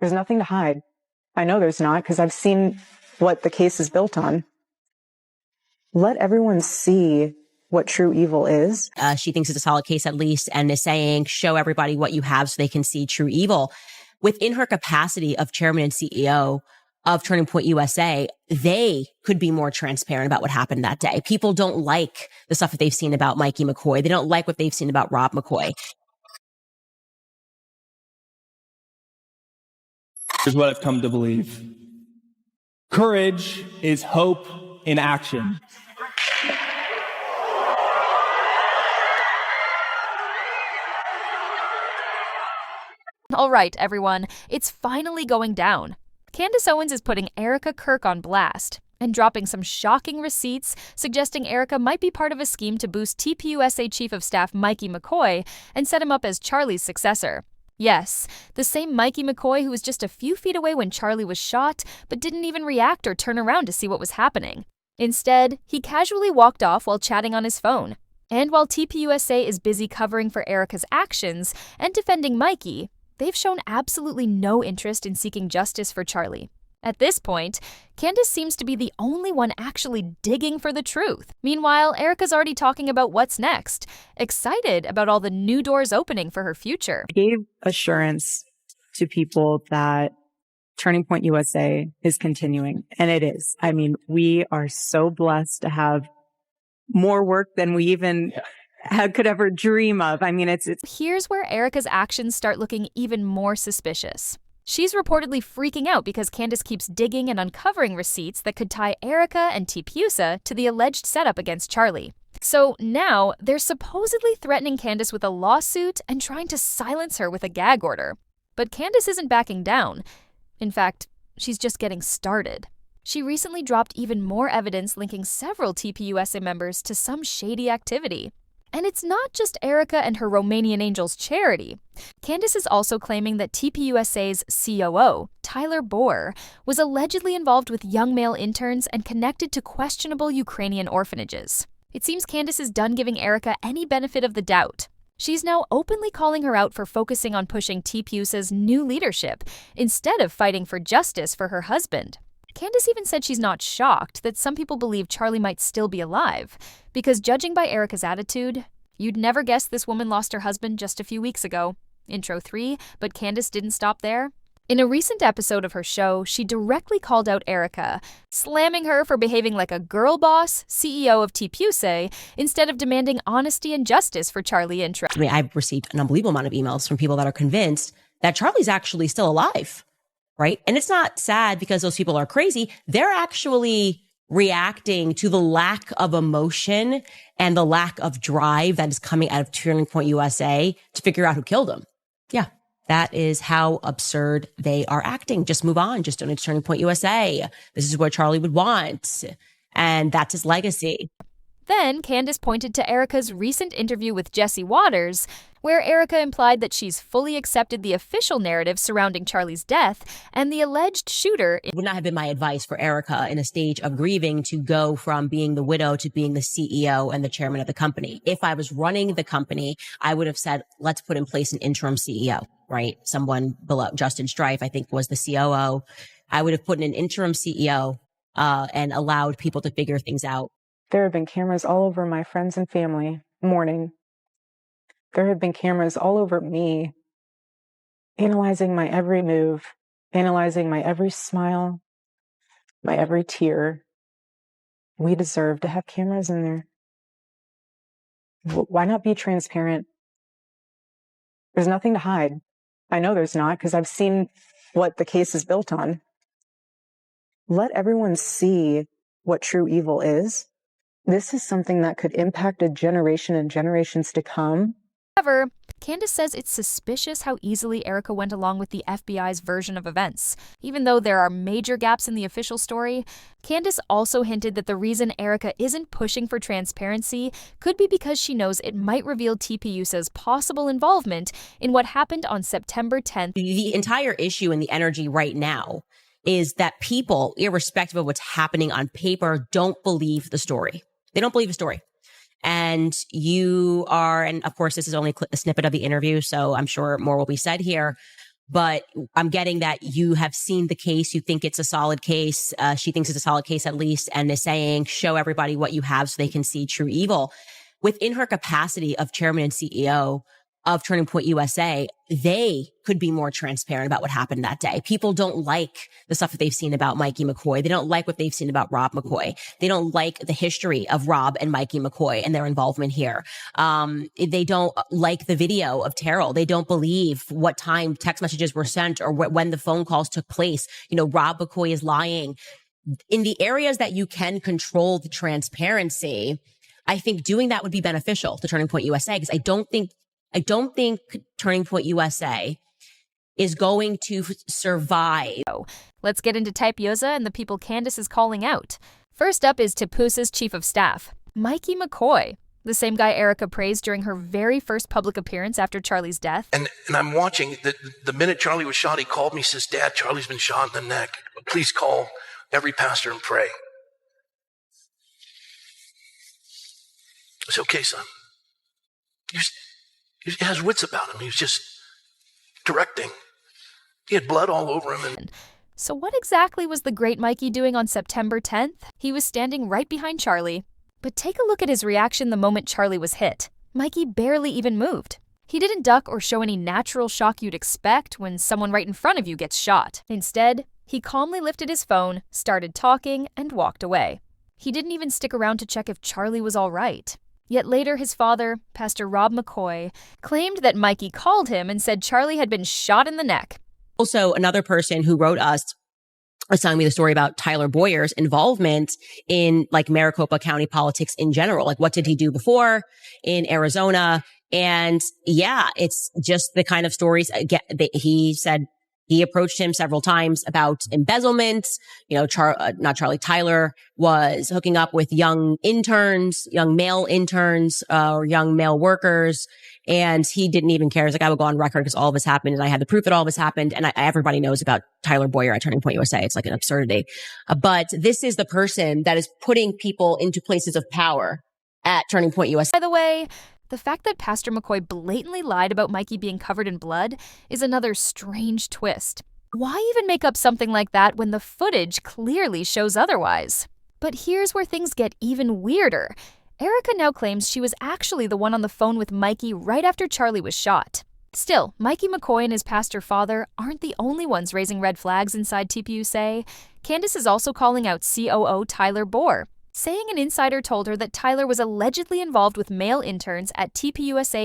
There's nothing to hide. I know there's not, because I've seen what the case is built on. Let everyone see what true evil is. She thinks it's a solid case at least, and is saying, show everybody what you have so they can see true evil. Within her capacity of chairman and CEO of Turning Point USA, they could be more transparent about what happened that day. People don't like the stuff that they've seen about Mikey McCoy. They don't like what they've seen about Rob McCoy. Here's what I've come to believe. Courage is hope in action. All right, everyone, it's finally going down. Candace Owens is putting Erika Kirk on blast and dropping some shocking receipts suggesting Erika might be part of a scheme to boost TPUSA Chief of Staff Mikey McCoy and set him up as Charlie's successor. Yes, the same Mikey McCoy who was just a few feet away when Charlie was shot, but didn't even react or turn around to see what was happening. Instead, he casually walked off while chatting on his phone. And while TPUSA is busy covering for Erika's actions and defending Mikey, they've shown absolutely no interest in seeking justice for Charlie. At this point, Candace seems to be the only one actually digging for the truth. Meanwhile, Erika's already talking about what's next, excited about all the new doors opening for her future. I gave assurance to people that Turning Point USA is continuing, and it is. I mean, we are so blessed to have more work than we even could ever dream of. I mean, it's Here's where Erika's actions start looking even more suspicious. She's reportedly freaking out because Candace keeps digging and uncovering receipts that could tie Erika and TPUSA to the alleged setup against Charlie. So now they're supposedly threatening Candace with a lawsuit and trying to silence her with a gag order. But Candace isn't backing down. In fact, she's just getting started. She recently dropped even more evidence linking several TPUSA members to some shady activity. And it's not just Erika and her Romanian Angels charity. Candace is also claiming that TPUSA's COO, Tyler Bohr, was allegedly involved with young male interns and connected to questionable Ukrainian orphanages. It seems Candace is done giving Erika any benefit of the doubt. She's now openly calling her out for focusing on pushing TPUSA's new leadership instead of fighting for justice for her husband. Candace even said she's not shocked that some people believe Charlie might still be alive, because judging by Erika's attitude, you'd never guess this woman lost her husband just a few weeks ago. Intro 3, but Candace didn't stop there. In a recent episode of her show, she directly called out Erika, slamming her for behaving like a girl boss, CEO of TPUSA, instead of demanding honesty and justice for Charlie and Trey. I mean, I've received an unbelievable amount of emails from people that are convinced that Charlie's actually still alive. Right? And it's not sad because those people are crazy. They're actually reacting to the lack of emotion and the lack of drive that is coming out of Turning Point USA to figure out who killed him. Yeah, that is how absurd they are acting. Just move on. Just donate to Turning Point USA. This is what Charlie would want. And that's his legacy. Then Candace pointed to Erika's recent interview with Jesse Waters, where Erika implied that she's fully accepted the official narrative surrounding Charlie's death and the alleged shooter. It would not have been my advice for Erika in a stage of grieving to go from being the widow to being the CEO and the chairman of the company. If I was running the company, I would have said, let's put in place an interim CEO, right? Someone below Justin Strife, I think, was the COO. I would have put in an interim CEO and allowed people to figure things out. There have been cameras all over my friends and family mourning. There have been cameras all over me, analyzing my every move, analyzing my every smile, my every tear. We deserve to have cameras in there. Why not be transparent? There's nothing to hide. I know there's not, because I've seen what the case is built on. Let everyone see what true evil is. This is something that could impact a generation and generations to come. However, Candace says it's suspicious how easily Erika went along with the FBI's version of events. Even though there are major gaps in the official story, Candace also hinted that the reason Erika isn't pushing for transparency could be because she knows it might reveal TPUSA's possible involvement in what happened on September 10th. The entire issue and the energy right now is that people, irrespective of what's happening on paper, don't believe the story. They don't believe the story. And you are, and of course, this is only a snippet of the interview, so I'm sure more will be said here. but I'm getting that you have seen the case. You think it's a solid case. She thinks it's a solid case at least, and is saying, show everybody what you have so they can see true evil. Within her capacity of chairman and CEO of Turning Point USA, they could be more transparent about what happened that day. People don't like the stuff that they've seen about Mikey McCoy. They don't like what they've seen about Rob McCoy. They don't like the history of Rob and Mikey McCoy and their involvement here. They don't like the video of Terrell. They don't believe what time text messages were sent or when the phone calls took place. Rob McCoy is lying. In the areas that you can control the transparency, I think doing that would be beneficial to Turning Point USA, because I don't think Turning Point USA is going to survive. Let's get into Typiosa and the people Candace is calling out. First up is Tipusa's chief of staff, Mikey McCoy, the same guy Erika praised during her very first public appearance after Charlie's death. And I'm watching. The minute Charlie was shot, he called me, says, "Dad, Charlie's been shot in the neck. Please call every pastor and pray." I said, "Okay, son." He has wits about him. He was just directing. He had blood all over him. So what exactly was the great Mikey doing on September 10th? He was standing right behind Charlie. But take a look at his reaction the moment Charlie was hit. Mikey barely even moved. He didn't duck or show any natural shock you'd expect when someone right in front of you gets shot. Instead, he calmly lifted his phone, started talking, and walked away. He didn't even stick around to check if Charlie was all right. Yet later, his father, Pastor Rob McCoy, claimed that Mikey called him and said Charlie had been shot in the neck. Also, another person who wrote us was telling me the story about Tyler Boyer's involvement in Maricopa County politics in general. What did he do before in Arizona? And yeah, it's just the kind of stories he said. He approached him several times about embezzlement. Tyler was hooking up with young male interns, or young male workers. And he didn't even care. He's like, I would go on record because all of this happened. And I had the proof that all of this happened. And everybody knows about Tyler Boyer at Turning Point USA. It's like an absurdity. But this is the person that is putting people into places of power at Turning Point USA. By the way, the fact that Pastor McCoy blatantly lied about Mikey being covered in blood is another strange twist. Why even make up something like that when the footage clearly shows otherwise? But here's where things get even weirder. Erika now claims she was actually the one on the phone with Mikey right after Charlie was shot. Still, Mikey McCoy and his pastor father aren't the only ones raising red flags inside TPUSA. Candace is also calling out COO Tyler Boer, saying an insider told her that Tyler was allegedly involved with male interns at TPUSA